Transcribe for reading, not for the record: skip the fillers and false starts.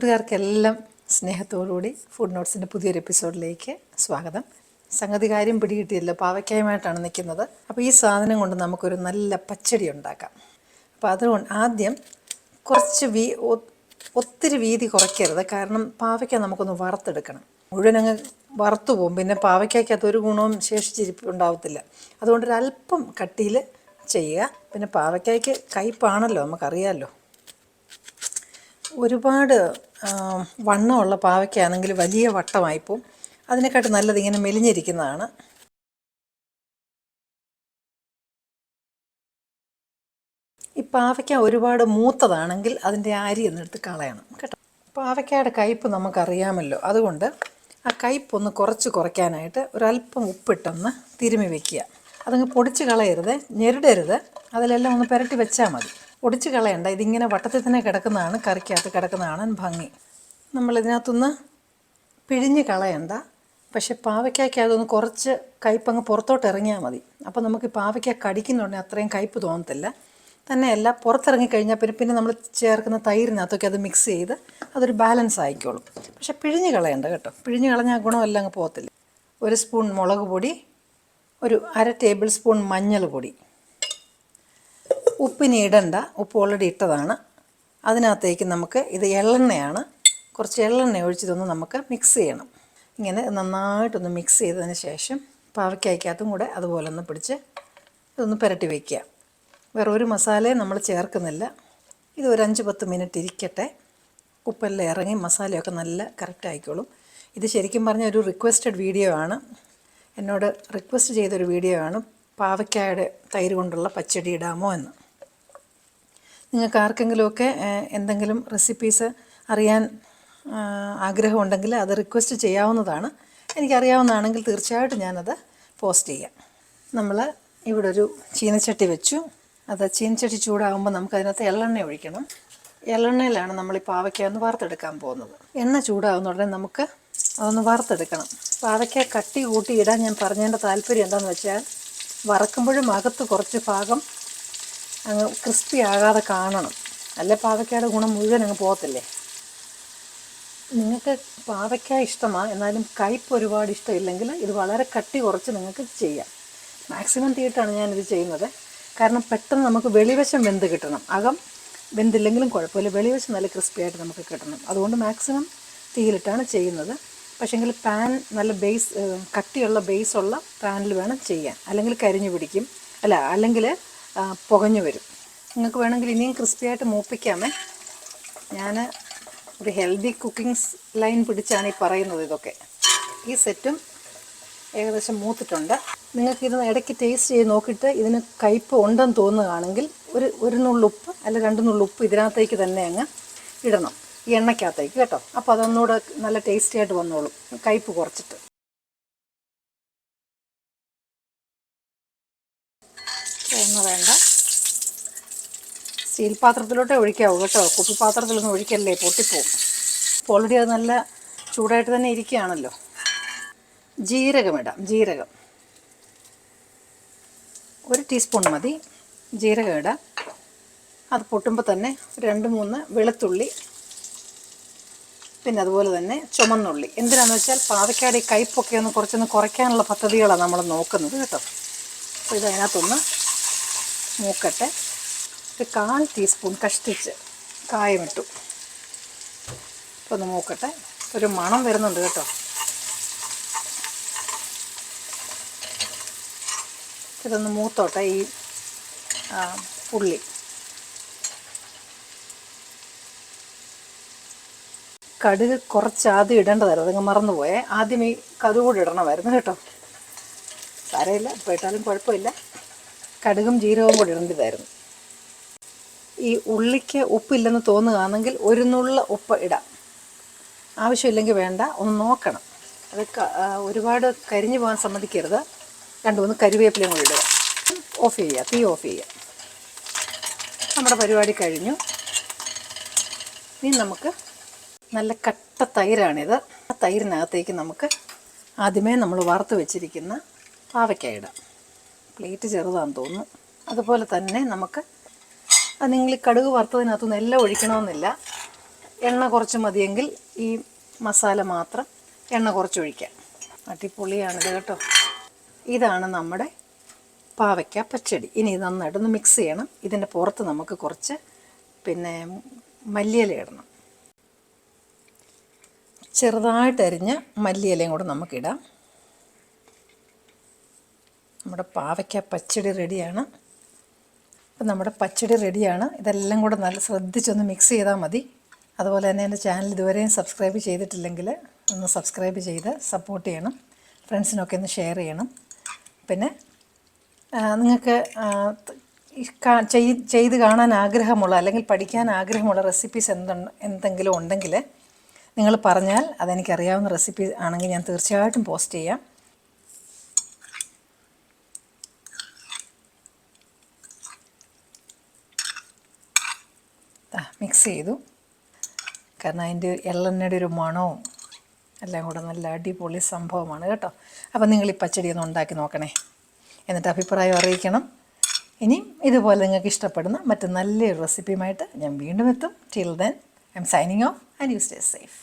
കൂട്ടുകാർക്കെല്ലാം സ്നേഹത്തോടുകൂടി ഫുഡ് നോട്ട്സിൻ്റെ പുതിയൊരു എപ്പിസോഡിലേക്ക് സ്വാഗതം. സംഗതി കാര്യം പിടികിട്ടിയല്ലോ, പാവയ്ക്കായുമായിട്ടാണ് നിൽക്കുന്നത്. അപ്പോൾ ഈ സാധനം കൊണ്ട് നമുക്കൊരു നല്ല പച്ചടി ഉണ്ടാക്കാം. അപ്പോൾ അതുകൊണ്ട് ആദ്യം കുറച്ച് ഒത്തിരി വീതി കുറയ്ക്കരുത്, കാരണം പാവയ്ക്ക നമുക്കൊന്ന് വറുത്തെടുക്കണം. മുഴുവനങ്ങ് വറുത്തു പോകും, പിന്നെ പാവയ്ക്കകത്ത് ഒരു ഗുണവും ശേഷിച്ചിരിപ്പുണ്ടാവത്തില്ല. അതുകൊണ്ടൊരല്പം കട്ടിയിൽ ചെയ്യുക. പിന്നെ പാവയ്ക്കയ്ക്ക് കയ്പ്പാണല്ലോ, നമുക്കറിയാമല്ലോ. ഒരുപാട് വണ്ണമുള്ള പാവയ്ക്കാണെങ്കിൽ വലിയ വട്ടമായിപ്പോവും. അതിനെക്കാട്ട് നല്ലത് ഇങ്ങനെ മെലിഞ്ഞിരിക്കുന്നതാണ്. ഈ പാവയ്ക്ക ഒരുപാട് മൂത്തതാണെങ്കിൽ അതിൻ്റെ അരി ഒന്നെടുത്ത് കളയണം കേട്ടോ. പാവയ്ക്കയുടെ കയ്പ്പ് നമുക്കറിയാമല്ലോ, അതുകൊണ്ട് ആ കയ്പ്പൊന്ന് കുറയ്ക്കാനായിട്ട് ഒരല്പം ഉപ്പിട്ടൊന്ന് തിരുമ്മി വയ്ക്കുക. അതങ്ങ് പൊടിച്ച് കളയരുത്, ഞെരുടരുത്, അതിലെല്ലാം ഒന്ന് പുരട്ടി വെച്ചാൽ മതി. ഒടിച്ച് കളയണ്ട, ഇതിങ്ങനെ വട്ടത്തിൽ തന്നെ കിടക്കുന്നതാണ്, കറിക്കകത്ത് കിടക്കുന്നതാണ് ഭംഗി. നമ്മളിതിനകത്തൊന്ന് പിഴിഞ്ഞ് കളയണ്ട. പക്ഷെ പാവയ്ക്കയ്ക്ക് അതൊന്ന് കുറച്ച് കയ്പങ്ങ് പുറത്തോട്ട് ഇറങ്ങിയാൽ മതി. അപ്പോൾ നമുക്ക് പാവയ്ക്ക കടിക്കുന്നുണ്ടെങ്കിൽ അത്രയും കയ്പ്പ് തോന്നത്തില്ല. തന്നെയല്ല, പുറത്തിറങ്ങിക്കഴിഞ്ഞാൽ പിന്നെ നമ്മൾ ചേർക്കുന്ന തൈരിനകത്തൊക്കെ അത് മിക്സ് ചെയ്ത് അതൊരു ബാലൻസ് ആയിക്കോളും. പക്ഷെ പിഴിഞ്ഞ് കളയണ്ട കേട്ടോ, പിഴിഞ്ഞ് കളഞ്ഞാൽ ഗുണമെല്ലാം അങ്ങ് പോകത്തില്ല. 1 സ്പൂൺ മുളക് പൊടി, ഒരു 1/2 ടേബിൾ സ്പൂൺ മഞ്ഞൾ പൊടി. ഉപ്പിന് ഇടണ്ട, ഉപ്പ് ഓൾറെഡി ഇട്ടതാണ്. അതിനകത്തേക്ക് നമുക്ക് ഇത് എള്ളെണ്ണയാണ്, കുറച്ച് എള്ളെണ്ണ ഒഴിച്ചിതൊന്ന് നമുക്ക് മിക്സ് ചെയ്യണം. ഇങ്ങനെ നന്നായിട്ടൊന്ന് മിക്സ് ചെയ്തതിന് ശേഷം പാവയ്ക്കകത്തും കൂടെ അതുപോലെ ഒന്ന് പിടിച്ച് ഇതൊന്ന് പുരട്ടി വയ്ക്കുക. വേറെ ഒരു മസാലയും നമ്മൾ ചേർക്കുന്നില്ല. ഇത് ഒരു 5-10 മിനിറ്റ് ഇരിക്കട്ടെ. ഉപ്പെല്ലാം ഇറങ്ങി മസാലയൊക്കെ നല്ല കറക്റ്റ് ആയിക്കോളും. ഇത് ശരിക്കും പറഞ്ഞാൽ ഒരു റിക്വസ്റ്റഡ് വീഡിയോ ആണ്, എന്നോട് റിക്വസ്റ്റ് ചെയ്തൊരു വീഡിയോ ആണ്. പാവയ്ക്കയുടെ തൈര് കൊണ്ടുള്ള പച്ചടി ഇടാമോ എന്ന്. നിങ്ങൾക്ക് ആർക്കെങ്കിലുമൊക്കെ എന്തെങ്കിലും റെസിപ്പീസ് അറിയാൻ ആഗ്രഹമുണ്ടെങ്കിൽ അത് റിക്വസ്റ്റ് ചെയ്യാവുന്നതാണ്. എനിക്കറിയാവുന്നതാണെങ്കിൽ തീർച്ചയായിട്ടും ഞാനത് പോസ്റ്റ് ചെയ്യാം. നമ്മൾ ഇവിടെ ഒരു ചീനച്ചട്ടി വെച്ചു. അത് ചീനച്ചട്ടി ചൂടാകുമ്പോൾ നമുക്കതിനകത്ത് എള്ളെണ്ണ ഒഴിക്കണം. എള്ളെണ്ണയിലാണ് നമ്മൾ ഈ പാവയ്ക്ക ഒന്ന് വറുത്തെടുക്കാൻ പോകുന്നത്. എണ്ണ ചൂടാകുന്ന ഉടനെ നമുക്ക് അതൊന്ന് വറുത്തെടുക്കണം. പാവയ്ക്ക കട്ടി കൂട്ടി ഇടാൻ ഞാൻ പറഞ്ഞതിൻ്റെ താല്പര്യം എന്താണെന്ന് വെച്ചാൽ, വറക്കുമ്പോഴും അകത്ത് കുറച്ച് ഭാഗം അങ്ങ് ക്രിസ്പി ആകാതെ കാണണം. അല്ലെ പാവയ്ക്കയുടെ ഗുണം മുഴുവൻ അങ്ങ് പോകത്തില്ലേ. നിങ്ങൾക്ക് പാവയ്ക്ക ഇഷ്ടമാണ്, എന്നാലും കയ്പ്പ് ഒരുപാട് ഇഷ്ടമില്ലെങ്കിൽ ഇത് വളരെ കട്ടി കുറച്ച് നിങ്ങൾക്ക് ചെയ്യാം. മാക്സിമം തീയിട്ടാണ് ഞാനിത് ചെയ്യുന്നത്, കാരണം പെട്ടെന്ന് നമുക്ക് വെളിവശം വെന്ത് കിട്ടണം. അകം വെന്തില്ലെങ്കിലും കുഴപ്പമില്ല, വെളിവശം നല്ല ക്രിസ്പി ആയിട്ട് നമുക്ക് കിട്ടണം. അതുകൊണ്ട് മാക്സിമം തീയിലിട്ടാണ് ചെയ്യുന്നത്. പക്ഷേങ്കിൽ പാൻ നല്ല കട്ടിയുള്ള ബേസുള്ള പാനിൽ വേണം ചെയ്യാൻ, അല്ലെങ്കിൽ കരിഞ്ഞു പിടിക്കും, അല്ലെങ്കിൽ പുകഞ്ഞു വരും. നിങ്ങൾക്ക് വേണമെങ്കിൽ ഇനിയും ക്രിസ്പിയായിട്ട് മൂപ്പിക്കാമേ. ഞാൻ ഒരു ഹെൽത്തി കുക്കിംഗ് ലൈൻ പിടിച്ചാണ് ഈ പറയുന്നത്. ഇതൊക്കെ ഈ സെറ്റും ഏകദേശം മൂത്തിട്ടുണ്ട്. നിങ്ങൾക്കിത് ഇടയ്ക്ക് ടേസ്റ്റ് ചെയ്ത് നോക്കിയിട്ട് ഇതിന് കയ്പ്പ് ഉണ്ടെന്ന് തോന്നുകയാണെങ്കിൽ ഒരു നുള്ളുപ്പ് അല്ല 2 നുള്ളുപ്പ് ഇതിനകത്തേക്ക് തന്നെ അങ്ങ് ഇടണം, ഈ എണ്ണയ്ക്കകത്തേക്ക് കേട്ടോ. അപ്പോൾ അതൊന്നുകൂടെ നല്ല ടേസ്റ്റി ആയിട്ട് വന്നോളും, കയ്പ്പ് കുറച്ചിട്ട്. എണ്ണ വേണ്ട, സ്റ്റീൽ പാത്രത്തിലോട്ടേ ഒഴിക്കാവൂ കേട്ടോ, കുപ്പി പാത്രത്തിലൊന്നും ഒഴിക്കല്ലേ, പൊട്ടിപ്പോവും. അപ്പോൾ ഓൾറെഡി അത് നല്ല ചൂടായിട്ട് തന്നെ ഇരിക്കുകയാണല്ലോ. ജീരകം ഇടാം. ജീരകം 1 ടീസ്പൂൺ മതി. ജീരകം ഇടാം. അത് പൊട്ടുമ്പോൾ തന്നെ 2-3 വെളുത്തുള്ളി, പിന്നെ അതുപോലെ തന്നെ ചുമന്നുള്ളി. എന്തിനാണെന്ന് വെച്ചാൽ പാവയ്ക്കയുടെ ഈ കയ്പ്പൊക്കെ കുറച്ചൊന്ന് കുറയ്ക്കാനുള്ള പദ്ധതികളാണ് നമ്മൾ നോക്കുന്നത് കേട്ടോ. അപ്പോൾ ഇത് അതിനകത്തൊന്ന് മൂക്കട്ടെ. ഒരു 1/4 ടീസ്പൂൺ കഷ്ടിച്ച് കായമിട്ടു. അപ്പോൾ ഒന്ന് മൂക്കട്ടെ. ഒരു മണം വരുന്നുണ്ട് കേട്ടോ. ഇതൊന്ന് മൂത്തോട്ടെ ഈ ഉള്ളി. കടുക് കുറച്ച് ആദ്യം ഇടേണ്ടതായിരുന്നു, അതങ്ങ് മറന്നുപോയേ. ആദ്യം ഈ കടുക് കൂടി ഇടണമായിരുന്നു കേട്ടോ. സാരമില്ല, ഇപ്പോൾ ഇട്ടാലും കുഴപ്പമില്ല. കടുകും ജീരകവും കൂടി ഇടേണ്ടതായിരുന്നു. ഈ ഉള്ളിക്ക് ഉപ്പില്ലെന്ന് തോന്നുകയാണെങ്കിൽ 1 നുള്ള ഉപ്പ് ഇടാം, ആവശ്യമില്ലെങ്കിൽ വേണ്ട. ഒന്ന് നോക്കണം, അത് ഒരുപാട് കരിഞ്ഞു പോകാൻ സമ്മതിക്കരുത്. 2-3 കരിവേപ്പിലയും കൂടി ഇടുക. ഓഫ് ചെയ്യുക, തീ ഓഫ് ചെയ്യുക. നമ്മുടെ പരിപാടി കഴിഞ്ഞു. ഇനി നമുക്ക് നല്ല കട്ട തൈരാണിത്. ആ തൈരിനകത്തേക്ക് നമുക്ക് ആദ്യമേ നമ്മൾ വറുത്ത് വെച്ചിരിക്കുന്ന പാവയ്ക്ക ഇടാം. പ്ലേറ്റ് ചെറുതാണെന്ന് തോന്നുന്നു. അതുപോലെ തന്നെ നമുക്ക് നിങ്ങൾ കടുക് വറുത്തതിനകത്തുനിന്ന് എല്ലാം ഒഴിക്കണമെന്നില്ല. എണ്ണ കുറച്ച് മതിയെങ്കിൽ ഈ മസാല മാത്രം എണ്ണ കുറച്ചൊഴിക്കാം. അടിപൊളിയാണിത് കേട്ടോ. ഇതാണ് നമ്മുടെ പാവയ്ക്ക പച്ചടി. ഇനി ഇത് നന്നായിട്ടൊന്ന് മിക്സ് ചെയ്യണം. ഇതിൻ്റെ പുറത്ത് നമുക്ക് കുറച്ച് മല്ലിയില ഇടണം. ചെറുതായിട്ടരിഞ്ഞ മല്ലിയിലയും കൂടെ നമുക്കിടാം. നമ്മുടെ പാവയ്ക്ക പച്ചടി റെഡിയാണ്. അപ്പം നമ്മുടെ പച്ചടി റെഡിയാണ്. ഇതെല്ലാം കൂടെ നല്ല ശ്രദ്ധിച്ചൊന്ന് മിക്സ് ചെയ്താൽ മതി. അതുപോലെ തന്നെ എൻ്റെ ചാനൽ ഇതുവരെയും സബ്സ്ക്രൈബ് ചെയ്തിട്ടില്ലെങ്കിൽ ഒന്ന് സബ്സ്ക്രൈബ് ചെയ്ത് സപ്പോർട്ട് ചെയ്യണം. ഫ്രണ്ട്സിനൊക്കെ ഒന്ന് ഷെയർ ചെയ്യണം. പിന്നെ നിങ്ങൾക്ക് ചെയ്ത് കാണാൻ ആഗ്രഹമുള്ള അല്ലെങ്കിൽ പഠിക്കാൻ ആഗ്രഹമുള്ള റെസിപ്പീസ് എന്തെങ്കിലും ഉണ്ടെങ്കിൽ നിങ്ങൾ പറഞ്ഞാൽ അതെനിക്കറിയാവുന്ന റെസിപ്പി ആണെങ്കിൽ ഞാൻ തീർച്ചയായിട്ടും പോസ്റ്റ് ചെയ്യാം. മിക്സ് ചെയ്തു. കാരണം അതിൻ്റെ എള്ളെണ്ണയുടെ ഒരു മണവും എല്ലാം കൂടെ നല്ല അടിപൊളി സംഭവമാണ് കേട്ടോ. അപ്പോൾ നിങ്ങൾ ഈ പച്ചടി ഒന്ന് ഉണ്ടാക്കി നോക്കണേ. എന്നിട്ട് അഭിപ്രായം അറിയിക്കണം. ഇനിയും ഇതുപോലെ നിങ്ങൾക്ക് ഇഷ്ടപ്പെടുന്ന മറ്റ് നല്ലൊരു റെസിപ്പിയുമായിട്ട് ഞാൻ വീണ്ടും എത്തും. Till then I M signing off and you stay safe.